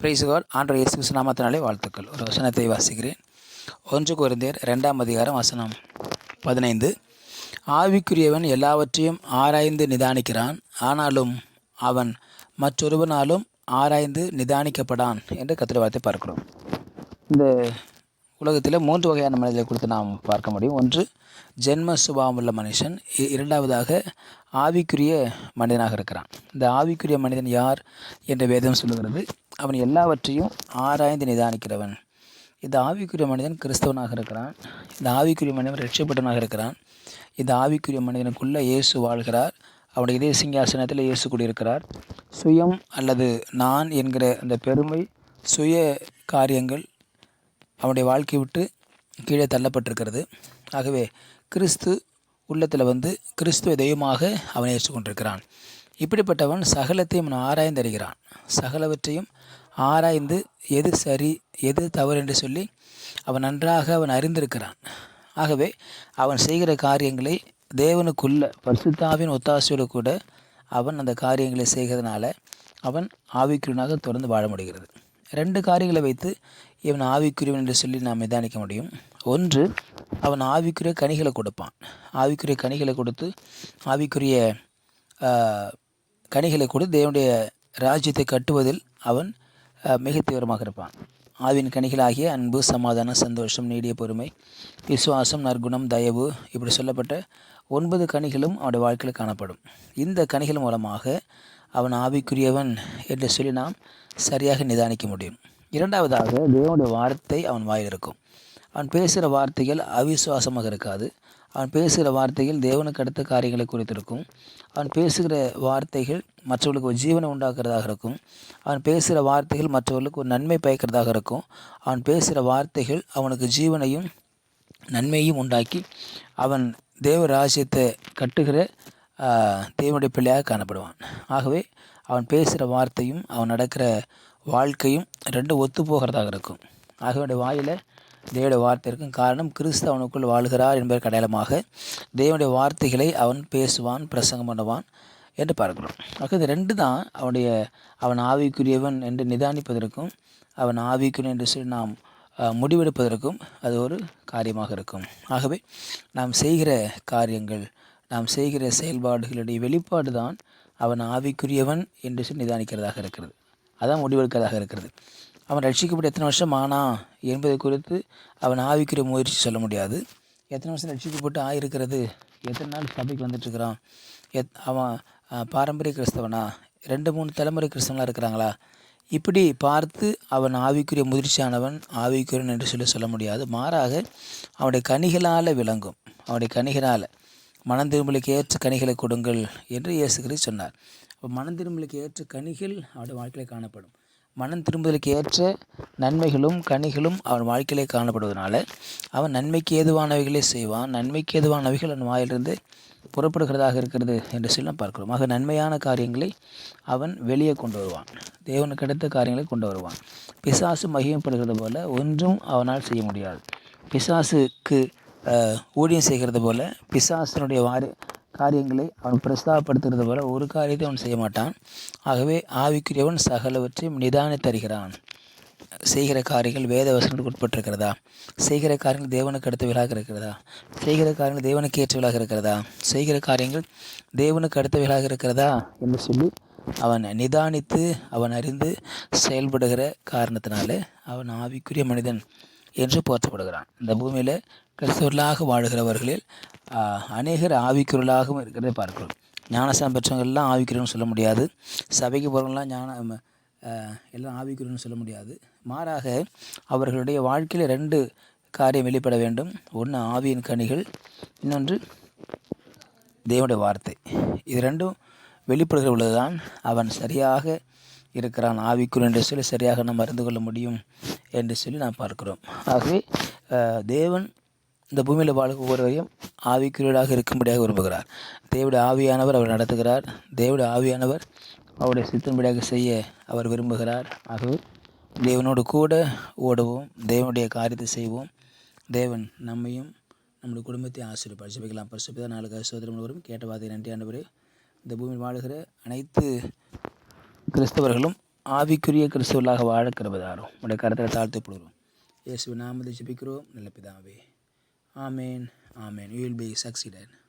Price God. ஆண்டவர் இயேசு கிறிஸ்து நாமத்தினாலே வாழ்த்துக்கள். ஒரு வசனத்தை வாசிக்கிறேன். 1 கொரிந்தியர் 2 வசனம் 15. ஆவிக்குரியவன் எல்லாவற்றையும் ஆராய்ந்து நிதானிக்கிறான், ஆனாலும் அவன் மற்றொருவனாலும் ஆராய்ந்து நிதானிக்கப்படான் என்று கர்த்தருடைய வார்த்தை பார்க்கிறோம். இந்த உலகத்தில் 3 வகையான மனிதர்களை குறித்து நாம் பார்க்க முடியும். ஒன்று ஜென்ம சுபாவம் உள்ள மனுஷன், இரண்டாவதாக ஆவிக்குரிய மனிதனாக இருக்கிறான். இந்த ஆவிக்குரிய மனிதன் யார் என்று வேதம் சொல்லுகிறது? அவன் எல்லாவற்றையும் ஆராய்ந்து நிதானிக்கிறவன். இந்த ஆவிக்குரிய மனிதன் கிறிஸ்தவனாக இருக்கிறான். இந்த ஆவிக்குரிய மனிதன் ரட்சிக்கப்பட்டவனாக இருக்கிறான். இந்த ஆவிக்குரிய மனிதனுக்குள்ளே இயேசு வாழ்கிறார். அவனுடைய இதய சிங்காசனத்தில் இயேசு கூடியிருக்கிறார். சுயம் அல்லது நான் என்கிற அந்த பெருமை, சுய காரியங்கள் அவனுடைய வாழ்க்கையை விட்டு கீழே தள்ளப்பட்டிருக்கிறது. ஆகவே கிறிஸ்து உள்ளத்தில் கிறிஸ்துவ தெய்வமாக அவனை ஏற்றுக்கொண்டிருக்கிறான். இப்படிப்பட்டவன் சகலத்தையும் அவன் ஆராய்ந்து அறிகிறான். சகலவற்றையும் ஆராய்ந்து எது சரி எது தவறு என்று சொல்லி அவன் நன்றாக அவன் அறிந்திருக்கிறான். ஆகவே அவன் செய்கிற காரியங்களை தேவனுக்குள்ள பரிசுத்தாவின் ஒத்தாசையோடு கூட அவன் அந்த காரியங்களை செய்கிறதுனால அவன் ஆவிக்குரியவனாக தொடர்ந்து வாழ முடிகிறது. 2 காரியங்களை வைத்து இவன் ஆவிக்குரியவன் என்று சொல்லி நாம் நிதானிக்க முடியும். ஒன்று, அவன் ஆவிக்குரிய கனிகளை கொடுப்பான். ஆவிக்குரிய கனிகளை கொடுத்து ஆவிக்குரிய கனிகளை கொடுத்து தேவனுடைய ராஜ்யத்தை கட்டுவதில் அவன் மிக தீவிரமாக இருப்பான். ஆவின் கனிகளாகிய அன்பு, சமாதானம், சந்தோஷம், நீடிய பொறுமை, விசுவாசம், நற்குணம், தயவு, இப்படி சொல்லப்பட்ட 9 கனிகளும் அவனுடைய வாழ்க்கையில் காணப்படும். இந்த கனிகள் மூலமாக அவன் ஆவிக்குரியவன் என்று சொல்லி நாம் சரியாக நிதானிக்க முடியும். இரண்டாவதாக, தேவனுடைய வார்த்தை அவன் வாயில் இருக்கும். அவன் பேசுகிற வார்த்தைகள் அவிசுவாசமாக இருக்காது. அவன் பேசுகிற வார்த்தைகள் தேவனுக்கு அடுத்த காரியங்களை குறித்திருக்கும். அவன் பேசுகிற வார்த்தைகள் மற்றவர்களுக்கு ஒரு ஜீவனை உண்டாக்குறதாக இருக்கும். அவன் பேசுகிற வார்த்தைகள் மற்றவர்களுக்கு ஒரு நன்மை பயக்கிறதாக இருக்கும். அவன் பேசுகிற வார்த்தைகள் அவனுக்கு ஜீவனையும் நன்மையும் உண்டாக்கி அவன் தேவ ராஜ்யத்தை கட்டுகிற தேவனுடைய பிள்ளையாக காணப்படுவான். ஆகவே அவன் பேசுகிற வார்த்தையும் அவன் நடக்கிற வாழ்க்கையும் 2 ஒத்து போகிறதாக இருக்கும். ஆகவே வாயில் தேவனுடைய வார்த்தை இருக்கும். காரணம், கிறிஸ்து அவனுக்குள் வாழ்கிறார் என்பதற்கு அடையாளமாக தேவனுடைய வார்த்தைகளை அவன் பேசுவான், பிரசங்கம் பண்ணுவான் என்று பார்க்கிறோம். ஆக இது 2 தான் அவன் ஆவிக்குரியவன் என்று நிதானிப்பதற்கும் அவன் ஆவிக்குரியவன் என்று சொல்லி நாம் முடிவெடுப்பதற்கும் அது ஒரு காரியமாக இருக்கும். ஆகவே நாம் செய்கிற காரியங்கள், நாம் செய்கிற செயல்பாடுகளுடைய வெளிப்பாடு தான் அவன் ஆவிக்குரியவன் என்று சொல்லி நிதானிக்கிறதாக இருக்கிறது. அதான் முடிவெடுக்கிறதாக இருக்கிறது. அவன் ரட்சிக்கப்பட்டு எத்தனை வருஷம் ஆனா என்பதை குறித்து அவன் ஆவிக்குரிய முயற்சி சொல்ல முடியாது. எத்தனை வருஷம் ரட்சிக்கப்பட்டு ஆயிருக்கிறது, எத்தனை நாள் சபைக்கு வந்துட்டுருக்கிறான், அவன் பாரம்பரிய கிறிஸ்தவனா, 2-3 தலைமுறை கிறிஸ்தவனாக இருக்கிறாங்களா, இப்படி பார்த்து அவன் ஆவிக்குரிய முதிர்ச்சியானவன் ஆவிக்குரியவன் என்று சொல்ல முடியாது. மாறாக அவனுடைய கனிகளால் விளங்கும். அவனுடைய கனிகளால் மனம் திரும்பலுக்கு ஏற்ற கனிகளை கொடுங்கள் என்று இயேசு கிறிஸ்து சொன்னார். அப்போ மனம் திரும்பலுக்கு ஏற்ற கனிகள் அவனுடைய வாழ்க்கையில் காணப்படும். மனம் திரும்புதலுக்கு ஏற்ற நன்மைகளும் கனிகளும் அவன் வாழ்க்கையிலே காணப்படுவதனால அவன் நன்மைக்கு ஏதுவானவைகளே செய்வான். நன்மைக்கு ஏதுவானவைகள் அவன் வாயிலிருந்து புறப்படுகிறதாக இருக்கிறது என்று சொல்லி நாம் பார்க்கிறோம். ஆக நன்மையான காரியங்களை அவன் வெளியே கொண்டு வருவான். தேவனுக்கு அடுத்த காரியங்களை கொண்டு வருவான். பிசாசு மகிமைப்படுகிறது போல ஒன்றும் அவனால் செய்ய முடியாது. பிசாசுக்கு ஊழியம் செய்கிறது போல, பிசாசனுடைய காரியங்களை அவன் பிரஸ்தாபப்படுத்துகிறது போல ஒரு காரியத்தை அவன் செய்ய மாட்டான். ஆகவே ஆவிக்குரியவன் சகலவற்றையும் நிதானித்தருகிறான். செய்கிற காரியங்கள் வேத வசனத்துக்கு உட்பட்டிருக்கிறதா, செய்கிற காரியங்கள் தேவனுக்கு அடுத்தவைகளாக இருக்கிறதா, செய்கிற காரியங்கள் தேவனுக்கு ஏற்றவைகளாக இருக்கிறதா, செய்கிற காரியங்கள் தேவனுக்கு அடுத்தவைகளாக இருக்கிறதா என்று சொல்லி அவன் நிதானித்து அவன் அறிந்து செயல்படுகிற காரணத்தினாலே அவன் ஆவிக்குரிய மனிதன் என்று போற்றப்படுகிறான். இந்த பூமியில் கிறிஸ்தவர்களாக வாழ்கிறவர்களில் அநேகர் ஆவிக்குரியலாகவும் இருக்கிறதை பார்க்கிறோம். ஞானஸ்தானம் பெற்றவங்கள்லாம் ஆவிக்குரியன்னு சொல்ல முடியாது. சபைக்கு போகிறவங்களாம் எல்லாம் ஆவிக்குரியன்னு சொல்ல முடியாது. மாறாக அவர்களுடைய வாழ்க்கையில் 2 காரியம் வெளிப்பட வேண்டும். ஒன்று ஆவியின் கனிகள், இன்னொன்று தேவனுடைய வார்த்தை. இது 2ம் வெளிப்படுகிற பொழுதுதான் அவன் சரியாக இருக்கிறான், ஆவிக்குரியன் என்று சொல்லி சரியாக நாம் அறிந்து கொள்ள முடியும் என்று சொல்லி நாம் பார்க்கிறோம். ஆகவே தேவன் இந்த பூமியில் வாழ்க்கை ஒவ்வொருவரையும் ஆவிக்குரியராக இருக்கும்படியாக விரும்புகிறார். தேவனுடைய ஆவியானவர் அவர் நடத்துகிறார். தேவனுடைய ஆவியானவர் அவருடைய சித்தம்படியாக செய்ய அவர் விரும்புகிறார். ஆகவே தேவனோடு கூட ஓடுவோம், தேவனுடைய காரியத்தை செய்வோம். தேவன் நம்மையும் நம்முடைய குடும்பத்தை ஆசீர்வதிப்பார். ஜெபிக்கலாம். பரிசுத்த நாளுக்காக சோதரம் வரும் கேட்ட வார்த்தை நன்றி ஆண்டவரே. இந்த பூமியில் வாழுகிற அனைத்து கிறிஸ்தவர்களும் ஆவிக்குரிய கிறிஸ்துவர்களாக வாழ கிருபதாரும். உடைய கருத்தில் தாழ்த்தப்படுகிறோம். இயேசுவின் நாமத்தை ஜெபிக்கிறோம் நல்ல பிதாவே. ஆமேன். ஆமேன். You will be succeeded.